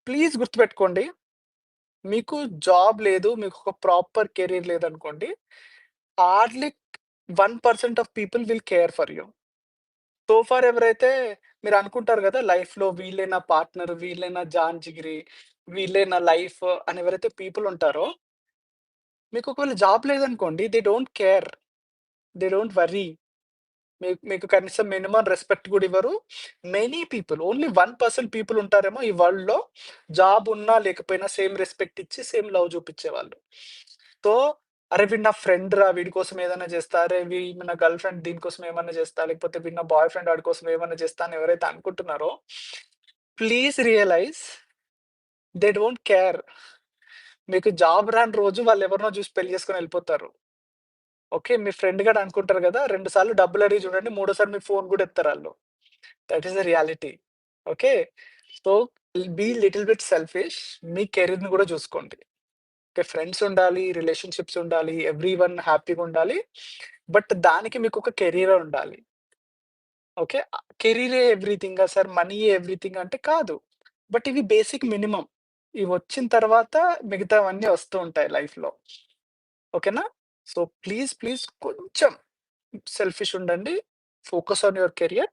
Please గుర్తుపెట్టుకోండి. మీకు job లేదు. మీకొక ప్రాపర్ కెరీర్ లేదనుకోండి. Hardly 1% of people will care for you. So far ఎవరైతే మీరనుకుంటారు గదా! లైఫ్‌లో వీళ్ళే నా పార్ట్నర్, వీళ్ళే నా జాన్ జిగిరి, వీళ్ళే నా లైఫ్ అని ఎవరైతే పీపుల్ ఉంటారో, మీకు ఒకవేళ జాబ్ లేదనుకోండి they don't care. They don't worry. మీకు కనీసం మినిమమ్ రెస్పెక్ట్ గూడా ఇవ్వరు. మెనీ పీపుల్ ఓన్లీ 1% పీపుల్ ఉంటారేమో ఈ వరల్డ్‌లో జాబ్ ఉన్నా లేకపోయినా సేమ్ రెస్పెక్ట్ ఇచ్చి, సేమ్ లవ్ చూపిచ్చేవాళ్ళు. సో, అరే! వీడు నా ఫ్రెండ్ రా! వీడి కోసం ఏదైనా చేస్తా. అరే! నా గర్ల్ ఫ్రెండ్ దీనికోసం ఏమన్నా చేస్తా. లేకపోతే వీడు నా బాయ్ ఫ్రెండ్ ఆడి కోసం ఏమన్నా చేస్తా అని ఎవరైతే అనుకుంటున్నారో, please realise they don't care. మీకు జాబ్ రాని రోజు వాళ్ళెవరినో చూసి పెళ్లి చేసుకొని ఎళ్ళిపోతారు. ఓకే. మీ ఫ్రెండ్ గాడు అనుకుంటారు గదా! 2 సార్లు డబ్బులడిగి చూడండి. మూడోసారి మీ ఫోను గూడా ఎత్తరాళ్ళు. That is the reality. Okay. So, be little bit selfish. మీ కెరీర్‌ని గూడా చూసుకోండి. ఓకే. ఫ్రెండ్స్ ఉండాలి, రిలేషన్‌షిప్స్ ఉండాలి, ఎవ్రీవన్ హ్యాపీగుండాలి. బట్ దానికి మీకొక కెరీర్ ఉండాలి. ఓకే. కెరీరే ఎవ్రీథింగా సార్ మనీయే ఎవ్రీథింగ్ అంటే కాదు. బట్ ఇవి బేసిక్ మినిమమ్. ఇవొచ్చిన తర్వాత మిగతావన్నీ వస్తూ ఉంటాయి లైఫ్‌లో. ఓకేనా? సో, ప్లీజ్ కొంచెం సెల్ఫిష్ ఉండండి. Focus on your career.